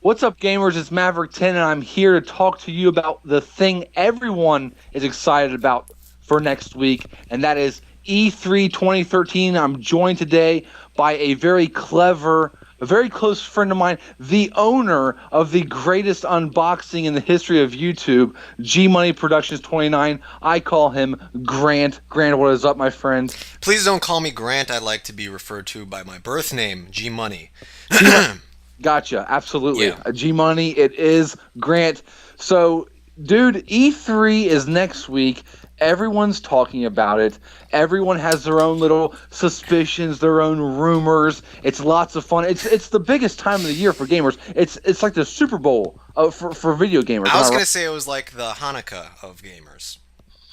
What's up, gamers? It's Maverick 10, and I'm here to talk to you about the thing everyone is excited about for next week, and that is E3 2013. I'm joined today by a very close friend of mine, the owner of the greatest unboxing in the history of YouTube, Gmoneyproductions29. I call him Grant. Grant, what is up, my friend? Please don't call me Grant. I'd like to be referred to by my birth name, G Money. Gotcha. Absolutely. Yeah. G Money, it is Grant. So, dude, E3 is next week. Everyone's talking about it. Everyone has their own little suspicions, their own rumors. It's lots of fun. It's the biggest time of the year for gamers. It's like the Super Bowl for video gamers. I was going to say it was like the Hanukkah of gamers.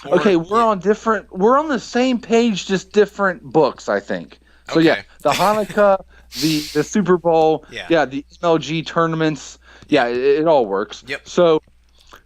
Okay, we're on the same page, just different books, I think. So yeah, Okay. the Hanukkah, the Super Bowl, Yeah. the MLG tournaments, it all works. Yep. So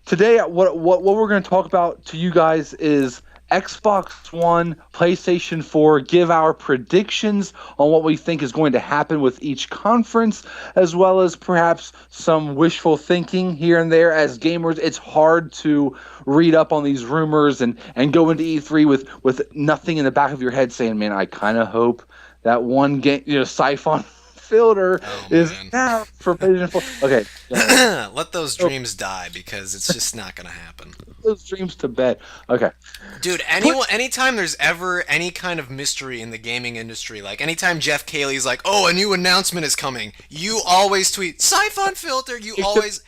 today, what we're going to talk about to you guys is Xbox One, PlayStation 4, give our predictions on what we think is going to happen with each conference, as well as perhaps some wishful thinking here and there. As gamers, it's hard to read up on these rumors and go into E3 with nothing in the back of your head saying, man, I kind of hope that one game, Siphon Filter is man. now for PlayStation 4. Okay. Let those dreams die because it's just not going to happen. Those dreams to bed. Okay. Dude, anytime there's ever any kind of mystery in the gaming industry, like anytime Jeff Keighley's like, oh, a new announcement is coming, you always tweet, Siphon Filter,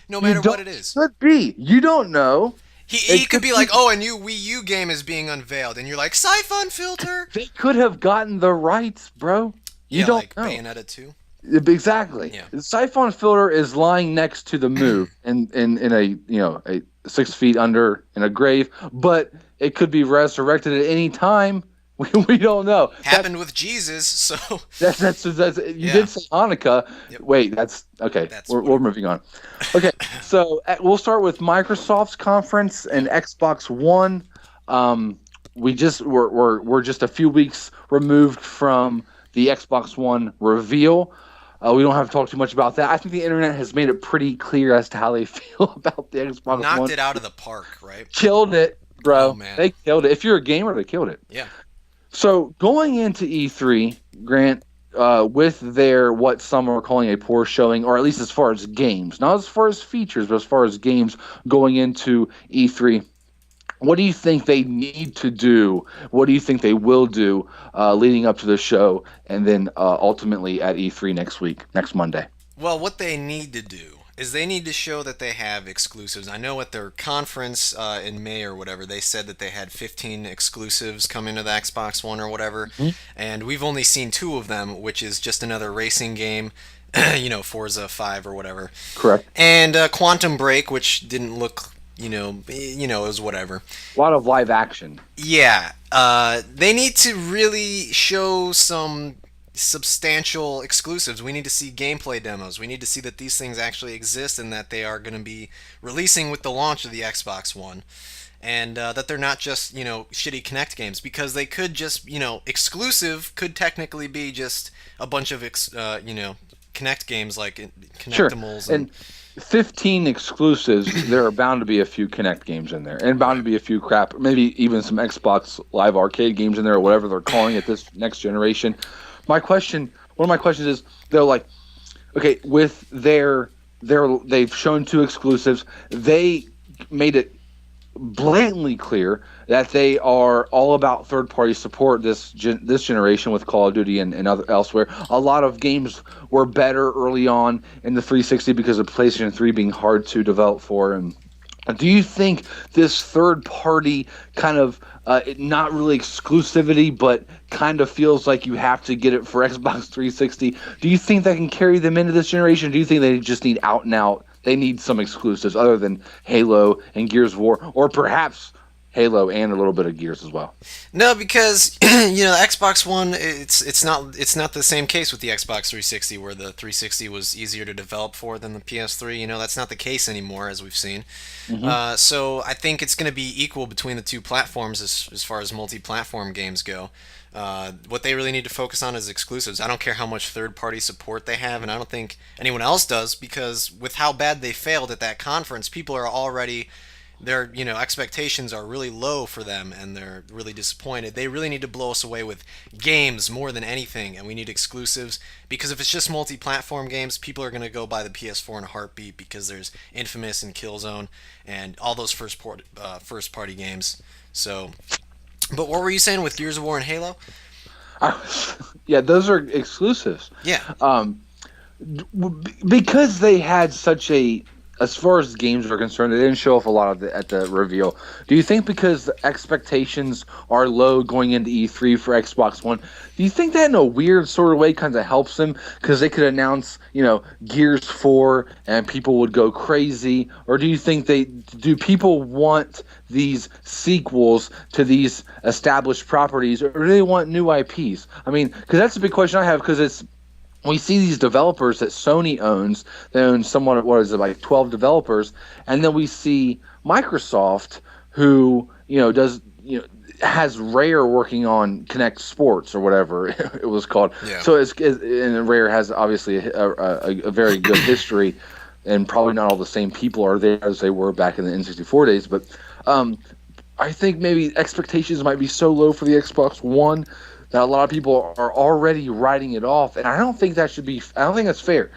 no matter what it is. Could be. You don't know. He could be like, oh, a new Wii U game is being unveiled, and you're like, Siphon Filter? They could have gotten the rights, bro. You don't like know. Bayonetta 2? Exactly. Yeah. The Siphon Filter is lying next to the Move in a 6 feet under in a grave, but it could be resurrected at any time. We don't know. Happened with Jesus, so That's you did say Hanukkah. Yep. Wait, that's okay. We're moving on. Okay, so we'll start with Microsoft's conference and Xbox One. We're just a few weeks removed from the Xbox One reveal. We don't have to talk too much about that. I think the internet has made it pretty clear as to how they feel about the Xbox One. Knocked it out of the park, right? Killed it, bro. Oh, man. They killed it. If you're a gamer, they killed it. Yeah. So going into E3, Grant, with their what some are calling a poor showing, or at least as far as games, not as far as features, but as far as games going into E3, what do you think they need to do? What do you think they will do leading up to the show, and then ultimately at E3 next Monday? Well, what they need to do is they need to show that they have exclusives. I know at their conference in May or whatever, they said that they had 15 exclusives coming to the Xbox One or whatever, and we've only seen 2 of them, which is just another racing game, Forza 5 or whatever. Correct. And Quantum Break, which didn't look, it was whatever. A lot of live action. Yeah, they need to really show some substantial exclusives. We need to see gameplay demos. We need to see that these things actually exist and that they are going to be releasing with the launch of the Xbox One. And that they're not just, shitty Kinect games, because they could just, exclusive could technically be just a bunch of, Kinect games like Kinectimals. Sure. And 15 exclusives, there are bound to be a few Kinect games in there, and bound to be a few maybe even some Xbox Live Arcade games in there, or whatever they're calling it this next generation. One of my questions is, they're like, okay, with they've shown 2 exclusives. They made it blatantly clear that they are all about third-party support this generation with Call of Duty and elsewhere. A lot of games were better early on in the 360 because of PlayStation 3 being hard to develop for. And do you think this third-party kind of not really exclusivity, but kind of feels like you have to get it for Xbox 360, do you think that can carry them into this generation? Do you think they just need out and out? They need some exclusives other than Halo and Gears of War, or perhaps Halo and a little bit of Gears as well? No, because Xbox One, it's not the same case with the Xbox 360, where the 360 was easier to develop for than the PS3. That's not the case anymore, as we've seen. So I think it's going to be equal between the 2 platforms as far as multi-platform games go. What they really need to focus on is exclusives. I don't care how much third-party support they have, and I don't think anyone else does, because with how bad they failed at that conference, people are already their expectations are really low for them, and they're really disappointed. They really need to blow us away with games more than anything, and we need exclusives, because if it's just multi-platform games, people are going to go buy the PS4 in a heartbeat, because there's Infamous and Killzone and all those first party games. So, but what were you saying with Gears of War and Halo? Yeah, those are exclusives. Yeah. Because they had such a, as far as games are concerned, they didn't show off a lot of at the reveal. Do you think because the expectations are low going into E3 for Xbox One, do you think that in a weird sort of way kind of helps them? Because they could announce, Gears 4 and people would go crazy? Or do you think do people want these sequels to these established properties, or do they want new IPs? I mean, because that's a big question I have, because we see these developers that Sony owns. They own somewhat, what is it, like 12 developers, and then we see Microsoft, who has Rare working on Kinect Sports or whatever it was called. Yeah. So and Rare has obviously a very good history, and probably not all the same people are there as they were back in the N64 days. But I think maybe expectations might be so low for the Xbox One that a lot of people are already writing it off, and I don't think that should be. I don't think that's fair.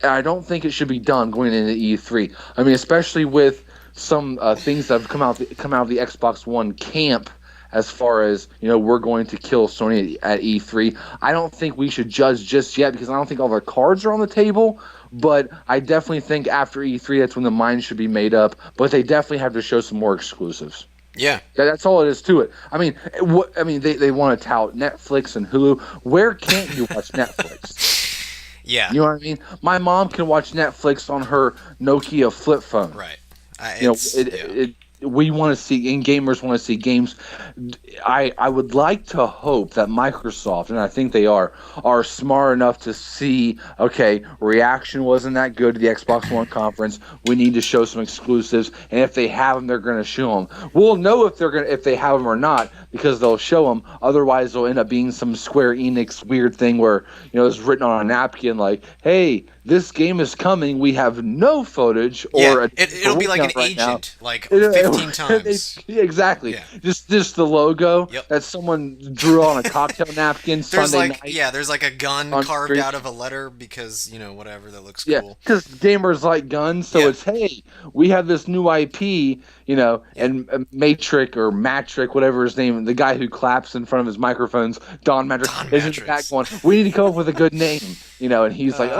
I don't think it should be done going into E3. I mean, especially with some things that have come out of the Xbox One camp, as far as we're going to kill Sony at E3. I don't think we should judge just yet, because I don't think all the cards are on the table. But I definitely think after E3, that's when the mind should be made up. But they definitely have to show some more exclusives. Yeah, that's all it is to it. I mean, they want to tout Netflix and Hulu. Where can't you watch Netflix? Yeah, you know what I mean. My mom can watch Netflix on her Nokia flip phone. Right. We want to see, and gamers want to see games. I would like to hope that Microsoft, and I think they are smart enough to see, okay, reaction wasn't that good to the Xbox One conference. We need to show some exclusives, and if they have them, they're going to show them. We'll know if they have them or not, because they'll show them. Otherwise, they'll end up being some Square Enix weird thing where it's written on a napkin like, "Hey, this game is coming. We have no footage." Or it'll be like an agent, like 15 times. Exactly. Yeah. Just the logo that someone drew on a cocktail napkin. There's Sunday night. Yeah, there's like a gun carved out of a letter, because whatever, that looks cool. Yeah, because gamers like guns, so it's, hey, we have this new IP, and Matrix or Matrick, whatever his name, the guy who claps in front of his microphones, Don Matrix, is in the back going, we need to come up with a good name, and he's like,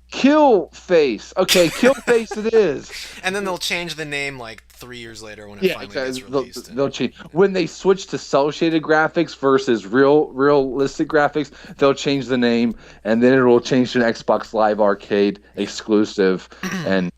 Kill Face. Okay, Kill Face it is. And then they'll change the name like 3 years later when it finally gets released. They'll change. When they switch to cel-shaded graphics versus realistic graphics, they'll change the name, and then it will change to an Xbox Live Arcade exclusive. And,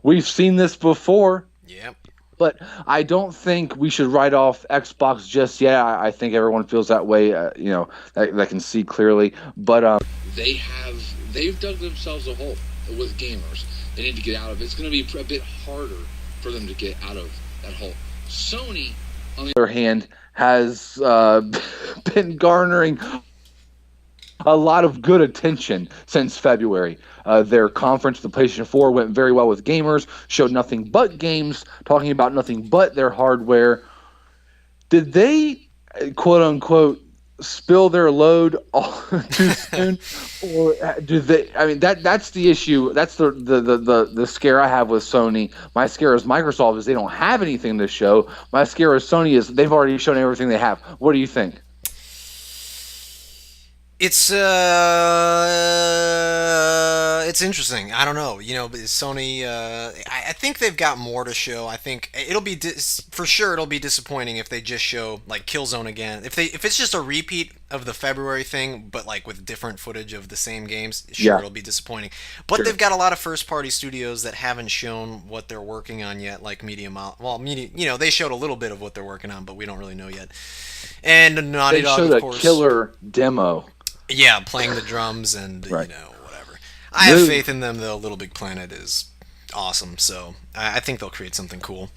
we've seen this before. Yep. But I don't think we should write off Xbox just yet. I think everyone feels that way, that can see clearly. But they've dug themselves a hole with gamers. They need to get out of it. It's going to be a bit harder for them to get out of that hole. Sony, on the other hand, has been garnering a lot of good attention since February. Their conference, the PlayStation 4, went very well with gamers, showed nothing but games, talking about nothing but their hardware. Did they, quote-unquote, spill their load all too soon, or do they? I mean, that's the issue. That's the scare I have with Sony. My scare is Microsoft is they don't have anything to show. My scare is Sony is they've already shown everything they have. What do you think? It's interesting. I don't know. Sony. I think they've got more to show. I think it'll be for sure. It'll be disappointing if they just show like Killzone again. If it's just a repeat of the February thing, but like with different footage of the same games, it'll be disappointing. But they've got a lot of first-party studios that haven't shown what they're working on yet, like Media. They showed a little bit of what they're working on, but we don't really know yet. And Naughty Dog, of course, a killer demo. Yeah, playing the drums and right. Whatever. I have faith in them, though. Little Big Planet is awesome. So I think they'll create something cool.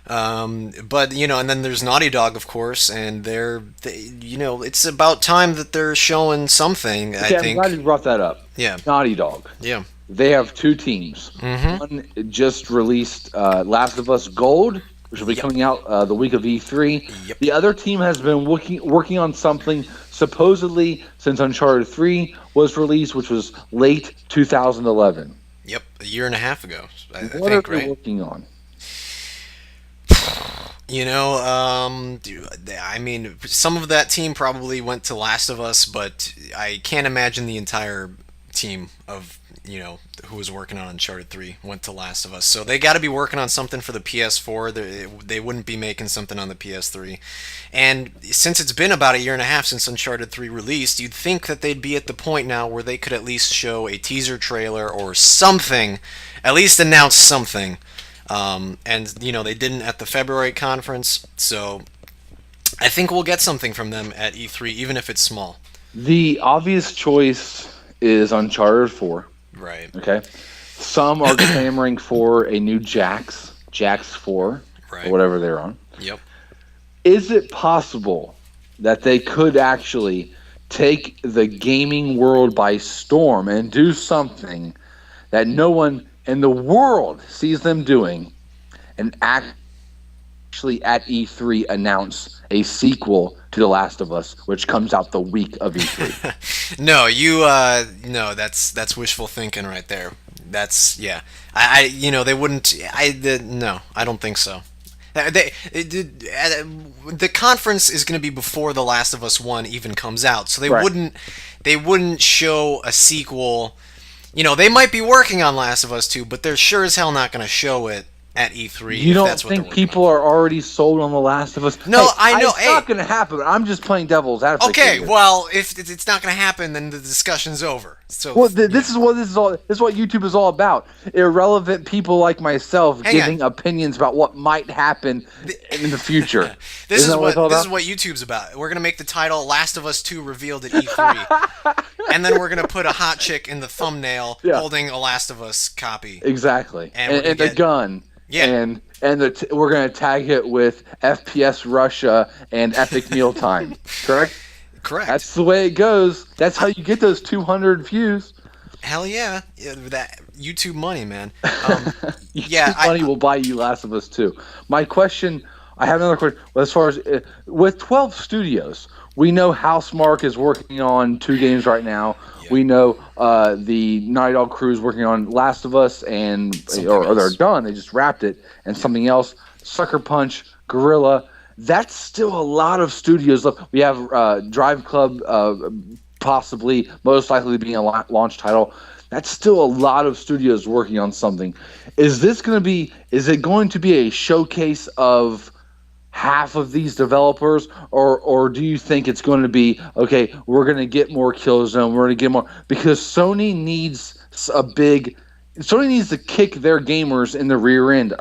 But and then there's Naughty Dog, of course, and it's about time that they're showing something. I Okay, I'm glad think. you brought that up. Yeah. Naughty Dog. Yeah. They have two teams. Mm-hmm. One just released Last of Us Gold, which will be coming out the week of E3. Yep. The other team has been working on something supposedly since Uncharted 3 was released, which was late 2011. Yep. A year and a half ago. I What think, are they right? working on? I mean, some of that team probably went to Last of Us, but I can't imagine the entire team of, who was working on Uncharted 3 went to Last of Us. So they got to be working on something for the PS4. They wouldn't be making something on the PS3. And since it's been about a year and a half since Uncharted 3 released, you'd think that they'd be at the point now where they could at least show a teaser trailer or something, at least announce something. And they didn't at the February conference, so I think we'll get something from them at E3, even if it's small. The obvious choice is Uncharted 4. Right. Okay. Some are clamoring for a new Jax 4, Right. or whatever they're on. Yep. Is it possible that they could actually take the gaming world by storm and do something that no one in the world sees them doing, and actually at E3 announce a sequel to The Last of Us, which comes out the week of E3? No, that's wishful thinking right there. That's yeah. They wouldn't. No, I don't think so. The conference is going to be before The Last of Us 1 even comes out, so Right. they wouldn't show a sequel. They might be working on Last of Us 2, but they're sure as hell not going to show it at E3 You if don't that's what they're think working people on. are already sold on The Last of Us? No, Hey, I know. It's not going to happen. I'm just playing devil's advocate. Okay, here. well, if it's not going to happen, then the discussion's over. So, Well, this is what YouTube is all about. Irrelevant people like myself Hang on. giving opinions about what might happen in the future. This Isn't is that what it's all this is about? what YouTube's about. We're gonna make the title "Last of Us 2" revealed at E3, and then we're gonna put a hot chick in the thumbnail Yeah. holding a Last of Us copy. Exactly, And we're and gonna the get- gun. Yeah. and we're gonna tag it with FPS Russia and Epic Mealtime. Correct. Correct. That's the way it goes. That's how you get those 200 views. Hell yeah. That YouTube money, man. YouTube money will buy you Last of Us 2. My question, I have another question. As far as with 12 studios, we know Housemarque is working on 2 games right now. Yeah. We know the Naughty Dog crew is working on Last of Us, or they're done. They just wrapped it, and something else. Sucker Punch, Gorilla. That's still a lot of studios left. We have Drive Club, possibly, most likely being a launch title. That's still a lot of studios working on something. Is it going to be a showcase of half of these developers, or do you think it's going to be, okay, we're going to get more Killzone, we're going to get more, because Sony needs to kick their gamers in the rear end,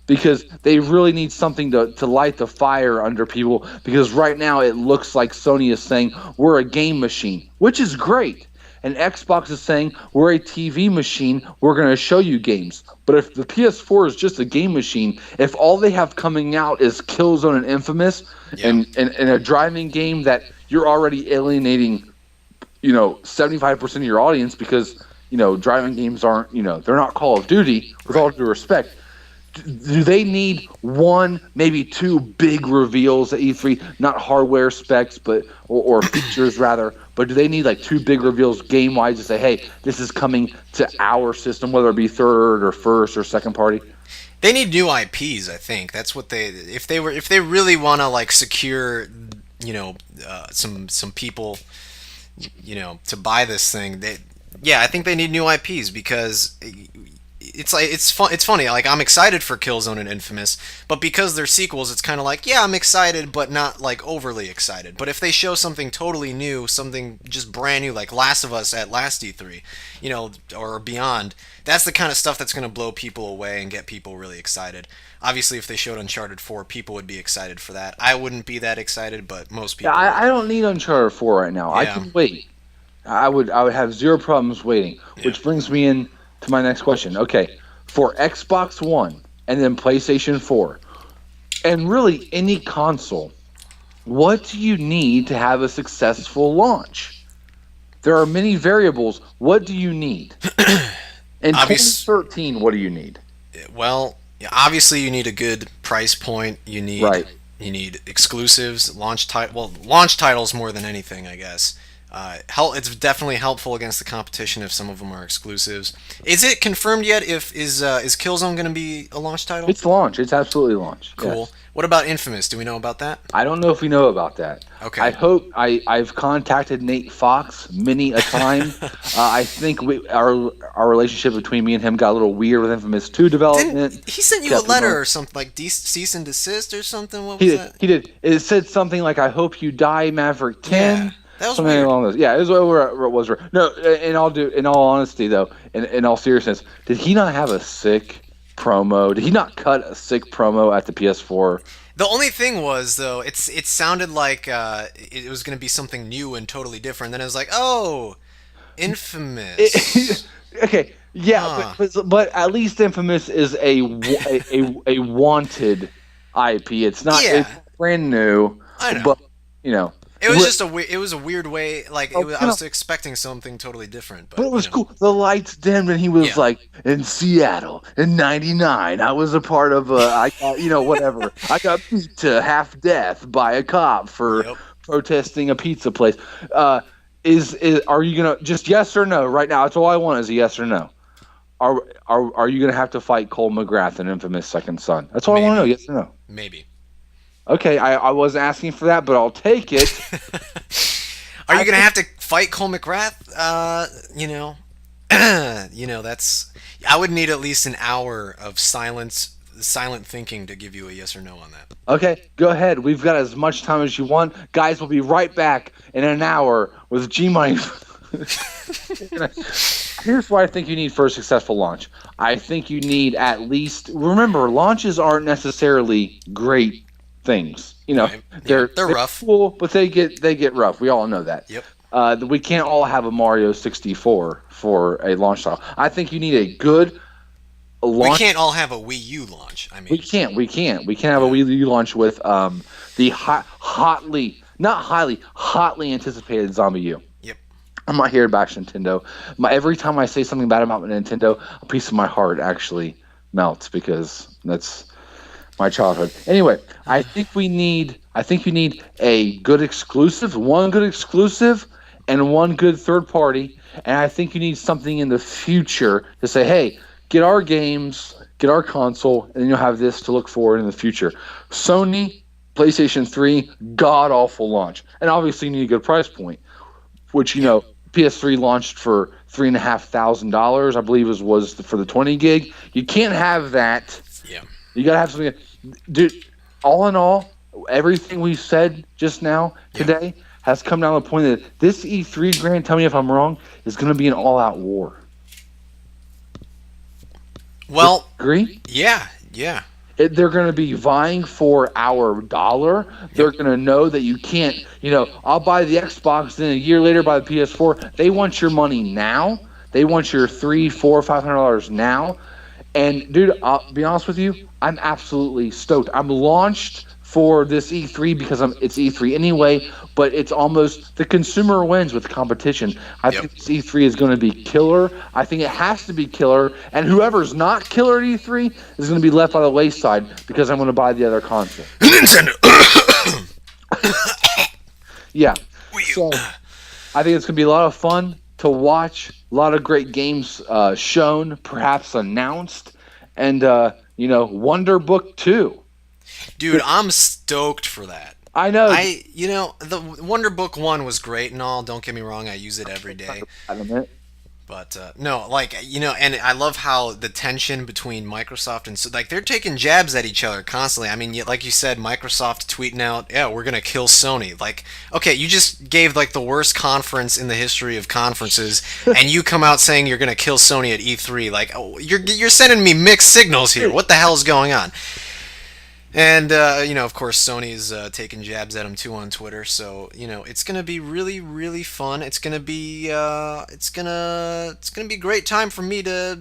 because they really need something to light the fire under people, because right now it looks like Sony is saying we're a game machine, which is great. And Xbox is saying we're a TV machine, we're going to show you games. But if the PS4 is just a game machine, if all they have coming out is Killzone and Infamous, and a driving game that you're already alienating, 75% of your audience, because, driving games aren't, they're not Call of Duty, with all due respect. Do they need 1, maybe 2 big reveals at E3? Not hardware specs, but or features rather. But do they need like 2 big reveals game-wise to say, hey, this is coming to our system, whether it be third or first or second party? They need new IPs. I think that's what if they really want to like secure, some people, to buy this thing. I think they need new IPs, because it's funny. Like, I'm excited for Killzone and Infamous, but because they're sequels, it's kind of like, yeah, I'm excited, but not like overly excited. But if they show something totally new, something just brand new, like Last of Us at last E3, or beyond, that's the kind of stuff that's going to blow people away and get people really excited. Obviously, if they showed Uncharted 4, people would be excited for that. I wouldn't be that excited, but most people. Yeah, I don't need Uncharted 4 right now. I Yeah. can wait. I would have zero problems waiting. Which brings me in to my next question. Okay, for Xbox One and then PlayStation 4, and really any console, what do you need to have a successful launch? There are many variables. What do you need? In Obvious. 2013, what do you need? Well, obviously you need a good price point. You need Right. exclusives, launch titles more than anything, I guess. It's definitely helpful against the competition if some of them are exclusives. Is it confirmed yet? If is Killzone going to be a launch title? It's launch. It's absolutely launch. Cool. Yes. What about Infamous? Do we know about that? I don't know if we know about that. Okay. I hope I've contacted Nate Fox many a time. I think our relationship between me and him got a little weird with Infamous 2 development. Didn't he sent you a letter or something like cease and desist or something? What was that? He did. It said something like, "I hope you die, Maverick 10." Yeah, that was something weird. along those. Yeah, it was where it was. No, in all honesty though, in all seriousness, did he not have a sick promo? Did he not cut a sick promo at the PS4? The only thing was, though, it sounded like it was going to be something new and totally different. Then it was like, oh, Infamous. Okay, yeah, Huh. but at least Infamous is a wanted IP. It's not Yeah. it's brand new. I know. But you know, It was Wh- just it was a weird way. Like Oh, I you was know, expecting something totally different, but it was you know. cool. The lights dimmed, and he was Yeah. like, "In Seattle in '99, I was a part of I got whatever. I got beat to half death by a cop for Yep. protesting a pizza place." Is are you gonna just yes or no right now? That's all I want is a yes or no. Are you gonna have to fight Cole McGrath in Infamous Second Son? That's all I want to know. Maybe. Yes or no? Maybe. Okay, I wasn't asking for that, but I'll take it. Are you gonna have to fight Cole McGrath? That's. I would need at least an hour of silent thinking to give you a yes or no on that. Okay, go ahead. We've got as much time as you want. Guys, we'll be right back in an hour with G Money. Here's what I think you need for a successful launch. I think you need at least. Remember, launches aren't necessarily great things. Right. They're rough. cool, but they get rough. We all know that. Yep. We can't all have a Mario 64 for a launch title. I think you need a good launch. We can't all have a Wii U launch. I mean, We can't have a Wii U launch with the hotly anticipated Zombie U. Yep. I'm not here to bash Nintendo. Every time I say something bad about Nintendo, a piece of my heart actually melts because that's my childhood. Anyway, I think you need a good exclusive, one good exclusive, and one good third party. And I think you need something in the future to say, hey, get our games, get our console, and then you'll have this to look forward in the future. Sony, PlayStation 3, god awful launch, and obviously you need a good price point, which PS3 launched for $3,500, I believe was for the 20 gig. You can't have that. Yeah. You gotta have something. Dude, all in all, everything we said just now today has come down to the point that this E3, Grant, tell me if I'm wrong, is going to be an all-out war. Well, agree? Yeah. They're going to be vying for our dollar. They're going to know that you can't, I'll buy the Xbox, then a year later buy the PS4. They want your money now. They want your $300, $400, $500 now. And dude, I'll be honest with you, I'm absolutely stoked. I'm launched for this E3 because it's E3 anyway, but it's almost the consumer wins with competition. I think this E3 is going to be killer. I think it has to be killer, and whoever's not killer at E3 is going to be left by the wayside because I'm going to buy the other console. Nintendo. Yeah. So I think it's going to be a lot of fun to watch. A lot of great games shown, perhaps announced, and Wonder Book 2. Dude, I'm stoked for that. I know. The Wonder Book 1 was great and all. Don't get me wrong, I use it every day. But no, and I love how the tension between Microsoft and they're taking jabs at each other constantly. I mean, like you said, Microsoft tweeting out, "Yeah, we're gonna kill Sony." Like, okay, you just gave the worst conference in the history of conferences, and you come out saying you're gonna kill Sony at E3. Like, oh, you're sending me mixed signals here. What the hell is going on? And, of course, Sony's taking jabs at him, too, on Twitter. So, it's going to be really, really fun. It's going to be, it's going to be a great time for me to,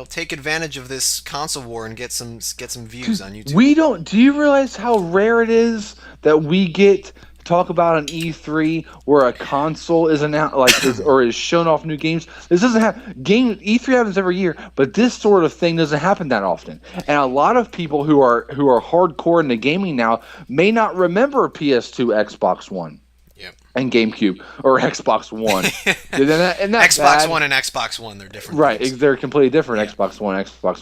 take advantage of this console war and get some views on YouTube. We don't. Do you realize how rare it is that we get to talk about an E3 where a console is announced, or is shown off new games? This doesn't happen. E3 happens every year, but this sort of thing doesn't happen that often. And a lot of people who are hardcore into gaming now may not remember PS2, Xbox One. Yep. And GameCube or Xbox One. and Xbox bad. One and Xbox One, they're different. Right, things. they're completely different. Yeah. Xbox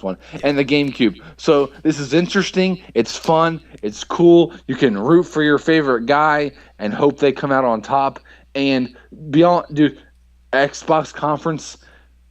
One, and the GameCube. So this is interesting. It's fun. It's cool. You can root for your favorite guy and hope they come out on top. And beyond, dude, Xbox conference.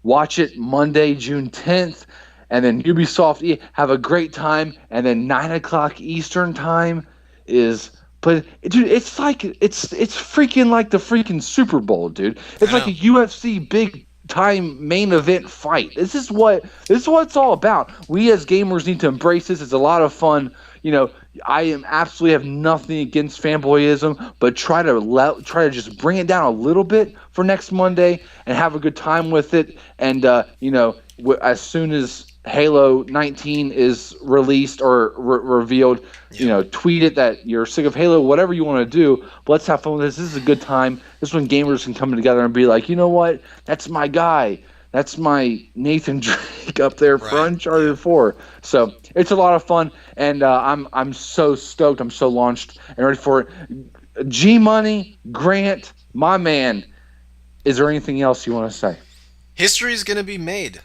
Watch it Monday, June 10th, and then Ubisoft. Have a great time. And then 9:00 Eastern time is. But dude, it's like it's freaking like the freaking Super Bowl, dude. It's like a UFC big time main event fight. This is what it's all about. We as gamers need to embrace this. It's a lot of fun. I absolutely have nothing against fanboyism, but try to just bring it down a little bit for next Monday and have a good time with it. And as soon as Halo 19 is released or revealed, tweet it that you're sick of Halo, whatever you want to do. But let's have fun with this. This is a good time. This is when gamers can come together and be like, you know what? That's my guy. That's my Nathan Drake up there for Uncharted 4. So it's a lot of fun, and I'm so stoked. I'm so launched and ready for it. G-Money, Grant, my man. Is there anything else you want to say? History is going to be made.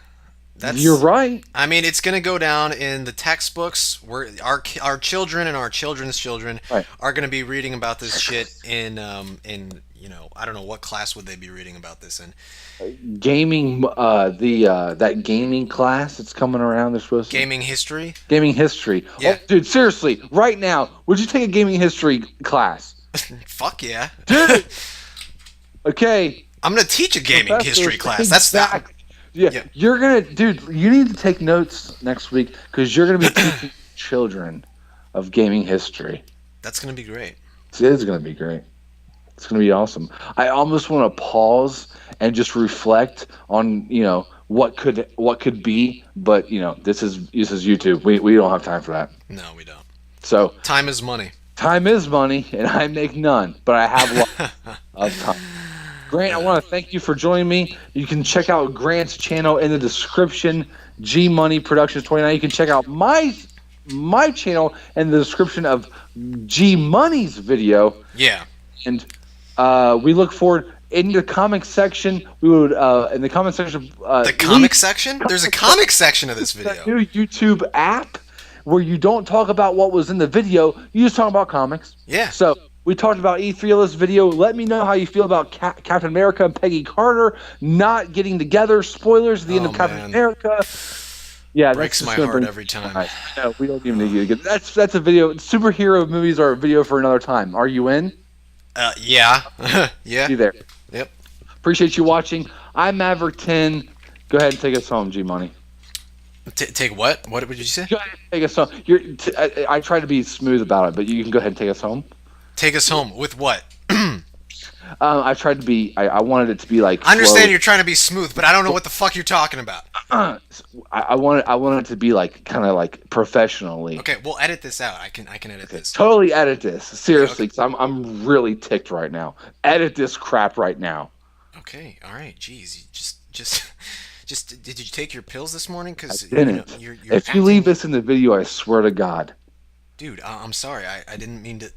You're right. I mean, it's going to go down in the textbooks. Where our children and our children's children are going to be reading about this shit in I don't know what class would they be reading about this in. Gaming, that gaming class that's coming around. They're supposed to gaming history. Gaming history. Yeah. Oh, dude, seriously, right now, would you take a gaming history class? Fuck yeah, dude. Okay. I'm gonna teach a gaming history class. That's that. Yeah, you're gonna, dude. You need to take notes next week because you're gonna be teaching children of gaming history. That's gonna be great. It is gonna be great. It's gonna be awesome. I almost want to pause and just reflect on what could be, but this is YouTube. We don't have time for that. No, we don't. So time is money. Time is money, and I make none, but I have lots of time. Grant, I want to thank you for joining me. You can check out Grant's channel in the description, Gmoneyproductions29. You can check out my channel in the description of Gmoney's video. Yeah. And we look forward in the comment section. We would in the comment section. The comic section? There's a comic section of this video. That new YouTube app where you don't talk about what was in the video. You just talk about comics. Yeah. So. We talked about E3 of this video. Let me know how you feel about Captain America and Peggy Carter not getting together. Spoilers at the end of Captain America. Yeah, breaks my heart every time. No, we don't even need you to get that's a video. Superhero movies are a video for another time. Are you in? Yeah. Yeah. See there. Yep. Appreciate you watching. I'm Maverick 10. Go ahead and take us home, G-Money. Take what? What did you say? Go ahead and take us home. I try to be smooth about it, but you can go ahead and take us home. Take us home with what? I tried to be. I wanted it to be like. I understand you're trying to be smooth, but I don't know what the fuck you're talking about. I wanted it to be like kind of like professionally. Okay, we'll edit this out. I can edit this. Totally edit this. Seriously, because I'm really ticked right now. Edit this crap right now. Okay, all right. Jeez, just did you take your pills this morning? Because I didn't. You're if you leave this in the video, I swear to God. Dude, I'm sorry. I didn't mean to.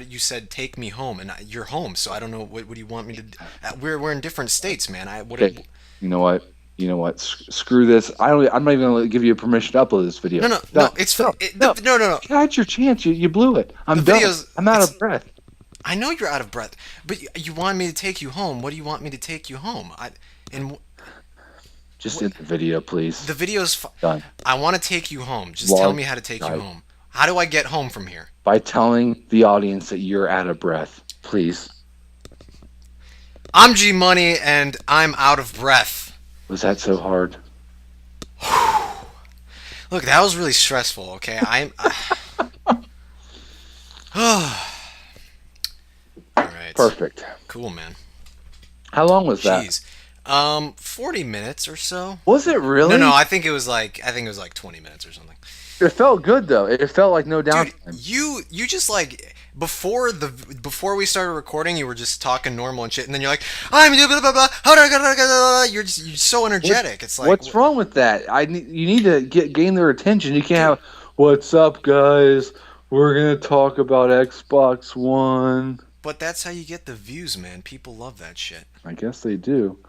You said take me home, and you're home, so I don't know what do you want me to do? We're in different states, man. Okay. You know what? Screw this. I'm not even gonna give you permission to upload this video. No. It's no. You had your chance. You blew it. I'm done. I'm out of breath. I know you're out of breath, but you want me to take you home. What do you want me to take you home? Just in the video, please. The video's done. I want to take you home. Just tell me how to take you home. How do I get home from here? By telling the audience that you're out of breath, please. I'm G-Money, and I'm out of breath. Was that so hard? Look, that was really stressful, okay? All right. Perfect. Cool, man. How long was that? Jeez. 40 minutes or so. Was it really? No, I think it was like 20 minutes or something. It felt good though. It felt like no Dude, downtime. you just like before we started recording, you were just talking normal and shit, and then you're like, I'm blah, blah, blah, blah. You're so energetic. It's like, What's wrong with that? You need to gain their attention. You can't have, "What's up, guys? We're gonna talk about Xbox One." but that's how you get the views, man. People love that shit. I guess they do.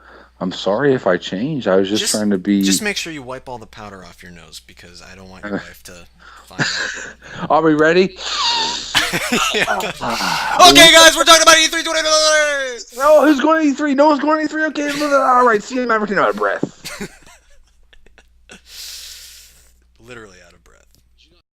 I'm sorry if I changed. I was just trying to be. Just make sure you wipe all the powder off your nose because I don't want your wife to find out. Are we ready? Yeah. Okay, guys, we're talking about E3 2020. No, who's going to E3? No one's going to E3. Okay, all right. See you, Everything out of breath. Literally.